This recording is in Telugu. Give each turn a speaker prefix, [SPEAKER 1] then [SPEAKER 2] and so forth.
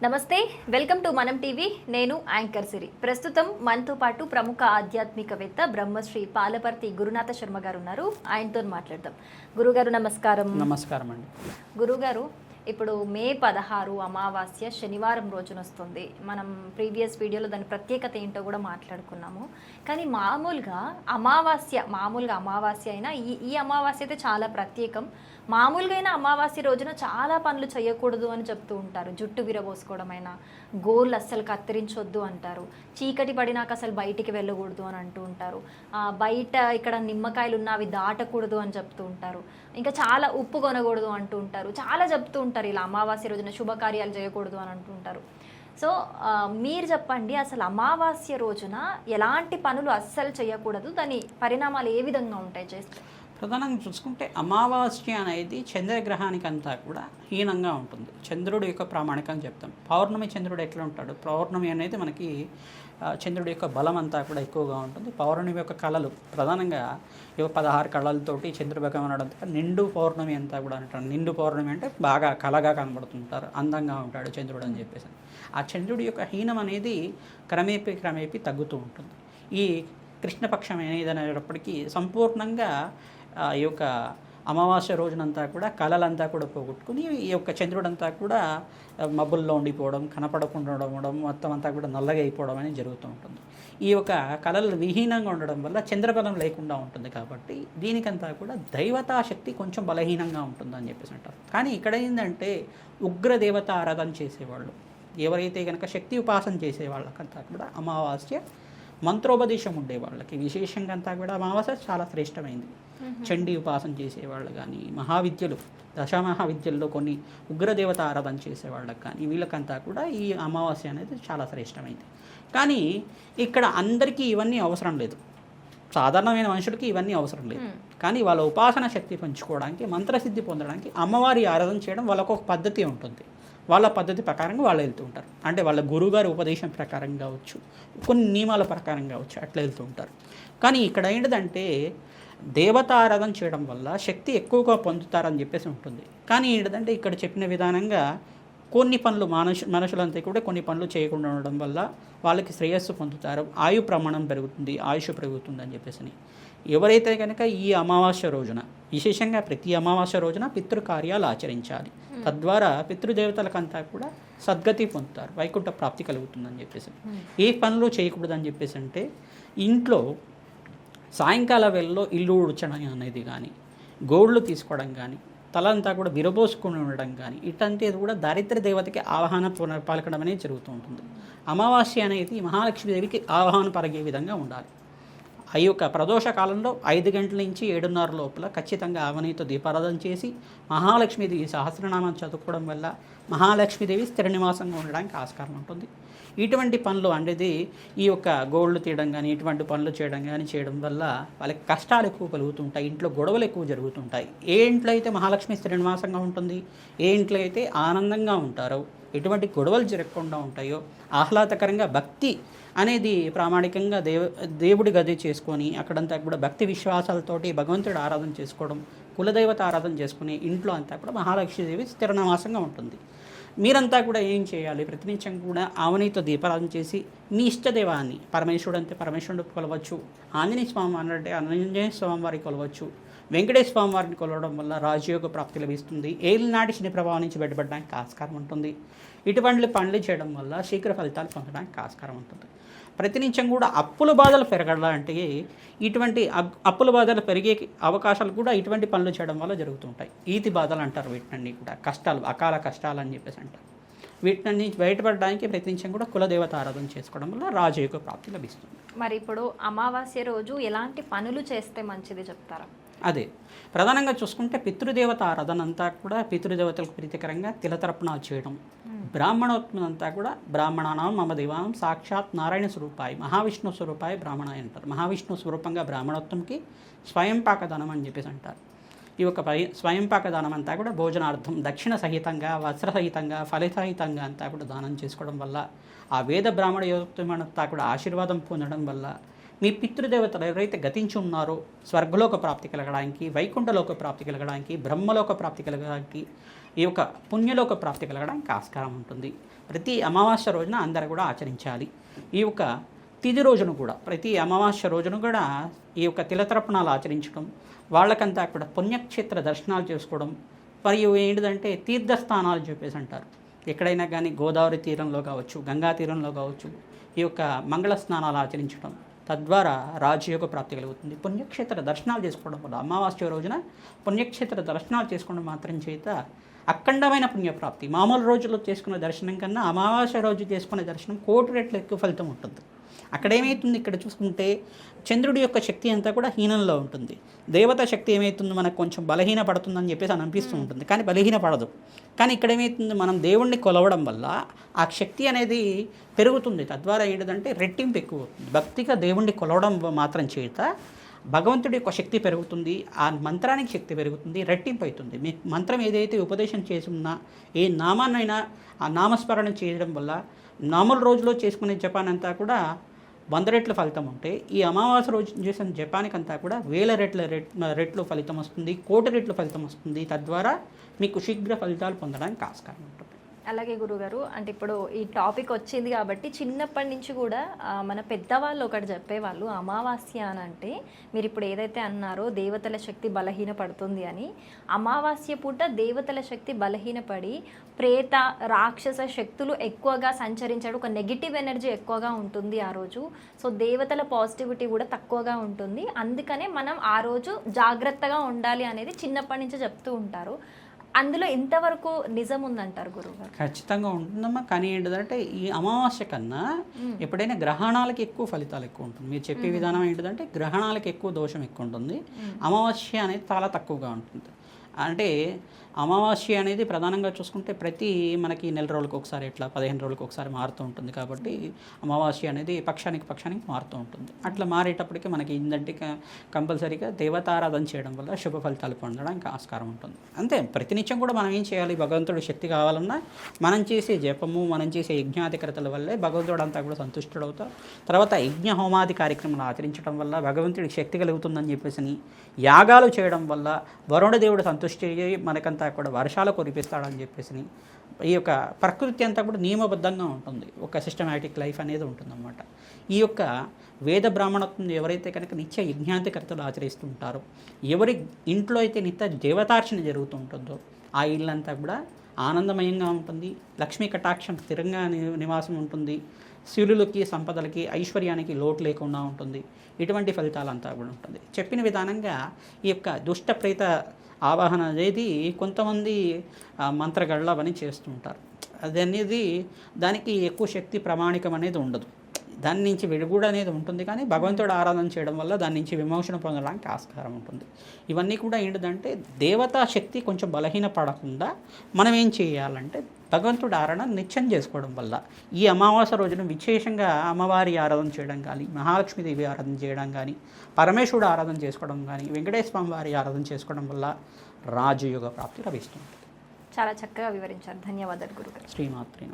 [SPEAKER 1] నమస్తే, వెల్కమ్ టు మనం టీవీ. నేను యాంకర్ సిరి. ప్రస్తుతం మనతో పాటు ప్రముఖ ఆధ్యాత్మికవేత్త బ్రహ్మశ్రీ పాలపర్తి గురునాథ శర్మ గారు ఉన్నారు. ఆయనతో మాట్లాడదాం. గురుగారు నమస్కారం.
[SPEAKER 2] నమస్కారం అండి.
[SPEAKER 1] గురుగారు, ఇప్పుడు మే 16 అమావాస్య శనివారం రోజున వస్తుంది. మనం ప్రీవియస్ వీడియోలో దాని ప్రత్యేకత ఏంటో కూడా మాట్లాడుకున్నాము. కానీ మామూలుగా అమావాస్య అయినా ఈ అమావాస్య అయితే చాలా ప్రత్యేకం. మామూలుగా అయినా అమావాస్య రోజున చాలా పనులు చేయకూడదు అని చెప్తూ ఉంటారు. జుట్టు విరబోసుకోవడమైనా, గోర్లు అస్సలు కత్తిరించొద్దు అంటారు. చీకటి పడినాక అసలు బయటికి వెళ్ళకూడదు అని అంటూ ఉంటారు. బయట ఇక్కడ నిమ్మకాయలు ఉన్న అవి దాటకూడదు అని చెప్తూ ఉంటారు. ఇంకా చాలా ఉప్పు కొనకూడదు అంటూ ఉంటారు. చాలా చెప్తూ ఉంటారు ఇలా అమావాస్య రోజున శుభకార్యాలు చేయకూడదు అని అంటుంటారు. సో మీరు చెప్పండి, అసలు అమావాస్య రోజున ఎలాంటి పనులు అస్సలు చేయకూడదు, దాని పరిణామాలు ఏ విధంగా ఉంటాయి చేస్తే?
[SPEAKER 2] ప్రధానంగా చూసుకుంటే అమావాస్య అనేది చంద్రగ్రహానికి అంతా కూడా హీనంగా ఉంటుంది. చంద్రుడి యొక్క ప్రామాణికం చెప్తాం. పౌర్ణమి చంద్రుడు ఎట్లా ఉంటాడు? పౌర్ణమి అనేది మనకి చంద్రుడి యొక్క బలం అంతా కూడా ఎక్కువగా ఉంటుంది. పౌర్ణమి యొక్క కళలు ప్రధానంగా 16 కళలతోటి చంద్రభగం అనడంతో నిండు పౌర్ణమి అంతా కూడా అంటారు. నిండు పౌర్ణమి అంటే బాగా కళగా కనబడుతుంటారు, అందంగా ఉంటాడు చంద్రుడు అని చెప్పేసి. ఆ చంద్రుడి యొక్క హీనం అనేది క్రమేపీ తగ్గుతూ ఉంటుంది. ఈ కృష్ణపక్షం అనేది అనేటప్పటికీ సంపూర్ణంగా ఈ యొక్క అమావాస్య రోజునంతా కూడా కళలంతా కూడా పోగొట్టుకుని ఈ యొక్క చంద్రుడంతా కూడా మబ్బుల్లో ఉండిపోవడం, కనపడకుండా ఉండడం, మొత్తం అంతా కూడా నల్లగా అయిపోవడం అనేది జరుగుతూ ఉంటుంది. ఈ యొక్క కళలు విహీనంగా ఉండడం వల్ల చంద్రబలం లేకుండా ఉంటుంది. కాబట్టి దీనికంతా కూడా దైవతాశక్తి కొంచెం బలహీనంగా ఉంటుందని చెప్పేసి అంటారు. కానీ ఇక్కడ ఏంటంటే ఉగ్రదేవత ఆరాధన చేసేవాళ్ళు, ఎవరైతే కనుక శక్తి ఉపాసన చేసే వాళ్ళకంతా కూడా అమావాస్య మంత్రోపదేశం ఉండే వాళ్ళకి విశేషంగా అంతా కూడా అమావాస్య చాలా శ్రేష్టమైంది. చండీ ఉపాసన చేసేవాళ్ళు కానీ, మహావిద్యలు దశమహావిద్యల్లో కొన్ని ఉగ్రదేవత ఆరాధన చేసేవాళ్ళకి కానీ వీళ్ళకంతా కూడా ఈ అమావాస్య అనేది చాలా శ్రేష్టమైంది. కానీ ఇక్కడ అందరికీ ఇవన్నీ అవసరం లేదు. సాధారణమైన మనుషులకి ఇవన్నీ అవసరం లేదు. కానీ వాళ్ళ ఉపాసన శక్తి పెంచుకోవడానికి, మంత్రసిద్ధి పొందడానికి అమ్మవారి ఆరాధన చేయడం వాళ్ళకు ఒక పద్ధతి ఉంటుంది. వాళ్ళ పద్ధతి ప్రకారంగా వాళ్ళు వెళ్తూ ఉంటారు. అంటే వాళ్ళ గురువుగారి ఉపదేశం ప్రకారం కావచ్చు, కొన్ని నియమాల ప్రకారం కావచ్చు, అట్లా వెళ్తూ ఉంటారు. కానీ ఇక్కడ ఏంటంటే దేవత ఆరాధన చేయడం వల్ల శక్తి ఎక్కువగా పొందుతారని చెప్పేసి ఉంటుంది. కానీ ఏంటంటే ఇక్కడ చెప్పిన విధానంగా కొన్ని పనులు మనుషులంతా కూడా కొన్ని పనులు చేయకుండా ఉండడం వల్ల వాళ్ళకి శ్రేయస్సు పొందుతారు, ఆయు ప్రమాణం పెరుగుతుంది, ఆయుష్ పెరుగుతుంది అని చెప్పేసి. ఎవరైతే కనుక ఈ అమావాస్య రోజున, విశేషంగా ప్రతి అమావాస్య రోజున పితృకార్యాలు ఆచరించాలి. తద్వారా పితృదేవతలకంతా కూడా సద్గతి పొందుతారు, వైకుంఠ ప్రాప్తి కలుగుతుందని చెప్పేసి. ఏ పనులు చేయకూడదని చెప్పేసి అంటే ఇంట్లో సాయంకాల వేళలో ఇల్లు ఉడ్చడం అనేది కానీ, గోళ్ళు తీసుకోవడం కానీ, తలంతా కూడా విరబోసుకుని ఉండడం కానీ, ఇట్లాంటిది కూడా దారిద్ర్య దేవతకి ఆవాహన పలకడం అనేది జరుగుతూ ఉంటుంది. అమావాస్య అనేది మహాలక్ష్మీదేవికి ఆవాహన పలిగే విధంగా ఉండాలి. ఆ యొక్క ప్రదోష కాలంలో 5 గంటల నుంచి 7:30 లోపల ఖచ్చితంగా ఆవనితో దీపారాధన చేసి మహాలక్ష్మీదేవి సహస్రనామాన్ని చదువుకోవడం వల్ల మహాలక్ష్మీదేవి స్థిర నివాసంగా ఉండడానికి ఆస్కారం ఉంటుంది. ఇటువంటి పనులు అనేది ఈ యొక్క గోళ్ళు తీయడం కానీ, ఇటువంటి పనులు చేయడం వల్ల వాళ్ళకి కష్టాలు ఎక్కువ కలుగుతుంటాయి, ఇంట్లో గొడవలు ఎక్కువ జరుగుతుంటాయి. ఏ ఇంట్లో అయితే మహాలక్ష్మి స్థిర నివాసంగా ఉంటుంది, ఏ ఇంట్లో అయితే ఆనందంగా ఉంటారో, ఎటువంటి గొడవలు జరగకుండా ఉంటాయో, ఆహ్లాదకరంగా భక్తి అనేది ప్రామాణికంగా దేవుడి గది చేసుకొని అక్కడంతా కూడా భక్తి విశ్వాసాలతోటి భగవంతుడి ఆరాధన చేసుకోవడం, కులదైవత ఆరాధన చేసుకుని ఇంట్లో అంతా కూడా మహాలక్ష్మీదేవి స్థిర నివాసంగా ఉంటుంది. మీరంతా కూడా ఏం చేయాలి? ప్రతినిత్యం కూడా ఆవనితో దీపారాధన చేసి మీ ఇష్టదేవాన్ని, పరమేశ్వరుడు అంటే పరమేశ్వరుడు కొలవచ్చు, ఆంజనేయ స్వామి అంటే ఆంజనేయ స్వామి వారికి కొలవచ్చు, వెంకటేశ్వర స్వామి వారిని కొలవడం వల్ల రాజయోగ ప్రాప్తి లభిస్తుంది. ఏలినాటి శని ప్రభావం నుంచి బయటపడడానికి ఆస్కారం ఉంటుంది. ఇటువంటి పనులు చేయడం వల్ల శీఘ్ర ఫలితాలు పొందడానికి ఆస్కారం ఉంటుంది. ప్రతినిత్యం కూడా అప్పుల బాధలు పెరగాలంటే ఇటువంటి అప్పుల బాధలు పెరిగే అవకాశాలు కూడా ఇటువంటి పనులు చేయడం వల్ల జరుగుతుంటాయి. ఈతి బాధలు అంటారు వీటినన్నీ కూడా, కష్టాలు, అకాల కష్టాలు అని చెప్పేసి అంటారు. వీటిని బయటపడడానికి ప్రతినిత్యం కూడా కులదేవత ఆరాధన చేసుకోవడం వల్ల రాజయోగ ప్రాప్తి లభిస్తుంది.
[SPEAKER 1] మరి ఇప్పుడు అమావాస్య రోజు ఎలాంటి పనులు చేస్తే మంచిది చెప్తారా?
[SPEAKER 2] అదే ప్రధానంగా చూసుకుంటే పితృదేవత ఆరాధన అంతా కూడా పితృదేవతలకు ప్రీతికరంగా తిలతర్పణాలు చేయడం, బ్రాహ్మణోత్మం అంతా కూడా బ్రాహ్మణానం మమ దేవానం సాక్షాత్ నారాయణ స్వరూపాయి మహావిష్ణు స్వరూపాయి బ్రాహ్మణాయి అంటారు. మహావిష్ణు స్వరూపంగా బ్రాహ్మణోత్వంకి స్వయంపాక దానం అని చెప్పేసి అంటారు. ఈ యొక్క స్వయంపాక దానం అంతా కూడా భోజనార్థం దక్షిణ సహితంగా, వస్త్ర సహితంగా, ఫలితహితంగా అంతా కూడా దానం చేసుకోవడం వల్ల ఆ వేద బ్రాహ్మణ యోగంతా కూడా ఆశీర్వాదం పొందడం వల్ల మీ పితృదేవతలు ఎవరైతే గతించి ఉన్నారో స్వర్గలోక ప్రాప్తి కలగడానికి, వైకుంఠలోక ప్రాప్తి కలగడానికి, బ్రహ్మలోక ప్రాప్తి కలగడానికి, ఈ యొక్క పుణ్యలోక ప్రాప్తి కలగడానికి ఆస్కారం ఉంటుంది. ప్రతి అమావాస్య రోజున అందరూ కూడా ఆచరించాలి. ఈ యొక్క తిథి రోజును కూడా ప్రతి అమావాస్య రోజును కూడా ఈ యొక్క తిలతర్పణాలు ఆచరించడం, వాళ్ళకంతా కూడా పుణ్యక్షేత్ర దర్శనాలు చేసుకోవడం, మరియు ఏంటిదంటే తీర్థస్థానాలు చెప్పేసి అంటారు. ఎక్కడైనా కానీ గోదావరి తీరంలో కావచ్చు, గంగా తీరంలో కావచ్చు, ఈ యొక్క మంగళ స్నానాలు ఆచరించడం, తద్వారా రాజయోగ ప్రాప్తి కలుగుతుంది. పుణ్యక్షేత్ర దర్శనాలు చేసుకోవడం వల్ల అమావాస్య రోజున పుణ్యక్షేత్ర దర్శనాలు చేసుకోవడం మాత్రం చేత అఖండమైన పుణ్యప్రాప్తి. మామూలు రోజుల్లో చేసుకునే దర్శనం కన్నా అమావాస్య రోజు చేసుకునే దర్శనం 1,000,000 రెట్లు ఎక్కువ ఫలితం ఉంటుంది. అక్కడ ఏమవుతుంది, ఇక్కడ చూసుకుంటే చంద్రుడి యొక్క శక్తి అంతా కూడా హీనంలో ఉంటుంది. దేవత శక్తి ఏమవుతుంది, మనకు కొంచెం బలహీన పడుతుందని చెప్పేసి అని అనిపిస్తూ ఉంటుంది, కానీ బలహీన పడదు. కానీ ఇక్కడ ఏమవుతుంది, మనం దేవుణ్ణి కొలవడం వల్ల ఆ శక్తి అనేది పెరుగుతుంది. తద్వారా ఏంటంటే రెట్టింపు ఎక్కువ అవుతుంది. భక్తిగా దేవుణ్ణి కొలవడం మాత్రం చేత భగవంతుడి యొక్క శక్తి పెరుగుతుంది, ఆ మంత్రానికి శక్తి పెరుగుతుంది, రెట్టింపు అవుతుంది. మీ మంత్రం ఏదైతే ఉపదేశం చేసి ఉన్నా, ఏ నామాన్నైనా ఆ నామస్మరణ చేయడం వల్ల నామల రోజులో చేసుకునే జపానంతా కూడా 100 రెట్ల ఫలితం ఉంటే, ఈ అమావాస్య రోజు చేసిన జపానికంతా కూడా 1000 రెట్లు ఫలితం వస్తుంది, 1,000,000 రెట్లు ఫలితం వస్తుంది. తద్వారా మీకు శీఘ్ర ఫలితాలు పొందడానికి ఆస్కారం ఉంటుంది.
[SPEAKER 1] అలాగే గురుగారు, అంటే ఇప్పుడు ఈ టాపిక్ వచ్చింది కాబట్టి చిన్నప్పటి నుంచి కూడా మన పెద్దవాళ్ళు ఒకటి చెప్పేవాళ్ళు, అమావాస్య అని అంటే మీరు ఇప్పుడు ఏదైతే అన్నారో దేవతల శక్తి బలహీన పడుతుంది అని, అమావాస్య పూట దేవతల శక్తి బలహీనపడి ప్రేత రాక్షస శక్తులు ఎక్కువగా సంచరించడం, ఒక నెగిటివ్ ఎనర్జీ ఎక్కువగా ఉంటుంది ఆ రోజు. సో దేవతల పాజిటివిటీ కూడా తక్కువగా ఉంటుంది. అందుకనే మనం ఆ రోజు జాగ్రత్తగా ఉండాలి అనేది చిన్నప్పటి నుంచి చెప్తూ ఉంటారు. అందులో ఎంతవరకు నిజం ఉందంటారు గురువుగారు?
[SPEAKER 2] ఖచ్చితంగా ఉంటుందమ్మా. కానీ ఏంటంటే ఈ అమావాస్య కన్నా ఎప్పుడైనా గ్రహణాలకి ఎక్కువ ఫలితాలు ఎక్కువ ఉంటుంది. మీరు చెప్పే విధానం ఏంటిదంటే గ్రహణాలకి ఎక్కువ దోషం ఎక్కువ ఉంటుంది, అమావాస్య అనేది చాలా తక్కువగా ఉంటుంది. అంటే అమావాస్య అనేది ప్రధానంగా చూసుకుంటే ప్రతి మనకి నెల రోజులకు ఒకసారి ఇట్లా 15 రోజులకు ఒకసారి మారుతూ ఉంటుంది. కాబట్టి అమావాస్య అనేది పక్షానికి మారుతూ ఉంటుంది. అట్లా మారేటప్పటికి మనకి ఏంటంటే కంపల్సరీగా దేవతారాధన చేయడం వల్ల శుభ ఫలితాలు పొందడానికి ఆస్కారం ఉంటుంది. అంతే, ప్రతినిత్యం కూడా మనం ఏం చేయాలి, భగవంతుడి శక్తి కావాలన్నా మనం చేసే జపము, మనం చేసే యజ్ఞాధికరతల వల్లే భగవంతుడు అంతా కూడా సంతుష్టుడవుతారు. తర్వాత యజ్ఞ హోమాది కార్యక్రమాలు ఆచరించడం వల్ల భగవంతుడికి శక్తి కలుగుతుందని చెప్పేసి యాగాలు చేయడం వల్ల వరుణదేవుడు సంతుష్టి మనకంతా కూడా వర్షాలు కురిపిస్తాడని చెప్పేసి ఈ యొక్క ప్రకృతి అంతా కూడా నియమబద్ధంగా ఉంటుంది. ఒక సిస్టమేటిక్ లైఫ్ అనేది ఉంటుందన్నమాట. ఈ యొక్క వేద బ్రాహ్మణత్వం ఎవరైతే కనుక నిత్య యజ్ఞాధికర్తలు ఆచరిస్తూ ఉంటారో, ఎవరి ఇంట్లో అయితే నిత్య దేవతార్చన జరుగుతూ ఉంటుందో ఆ ఇల్లంతా కూడా ఆనందమయంగా ఉంటుంది. లక్ష్మీ కటాక్షం స్థిరంగా నివాసం ఉంటుంది. శివులకి సంపదలకి ఐశ్వర్యానికి లోటు లేకుండా ఉంటుంది. ఇటువంటి ఫలితాలంతా కూడా ఉంటుంది. చెప్పిన విధానంగా ఈ యొక్క దుష్ట ప్రేత ఆవాహన అనేది కొంతమంది మంత్రగళ్ళ అవన్నీ చేస్తూ ఉంటారు. అది అనేది దానికి ఎక్కువ శక్తి ప్రామాణికం అనేది ఉండదు. దాని నుంచి విడుగుడు అనేది ఉంటుంది, కానీ భగవంతుడు ఆరాధన చేయడం వల్ల దాని నుంచి విమోచన పొందడానికి ఆస్కారం ఉంటుంది. ఇవన్నీ కూడా ఏంటిదంటే దేవతా శక్తి కొంచెం బలహీన పడకుండా మనం ఏం చేయాలంటే భగవంతుడు ఆరాధన నిత్యం చేసుకోవడం వల్ల ఈ అమావాస్య రోజున విశేషంగా అమ్మవారి ఆరాధన చేయడం కానీ, మహాలక్ష్మీదేవి ఆరాధన చేయడం కానీ, పరమేశ్వరుడు ఆరాధన చేసుకోవడం కానీ, వెంకటేశ్వర స్వామి వారి ఆరాధన చేసుకోవడం వల్ల రాజయోగ ప్రాప్తి లభిస్తుంది.
[SPEAKER 1] చాలా చక్కగా వివరించారు. ధన్యవాదాలు గురుగారు.
[SPEAKER 2] శ్రీమాత్రేన.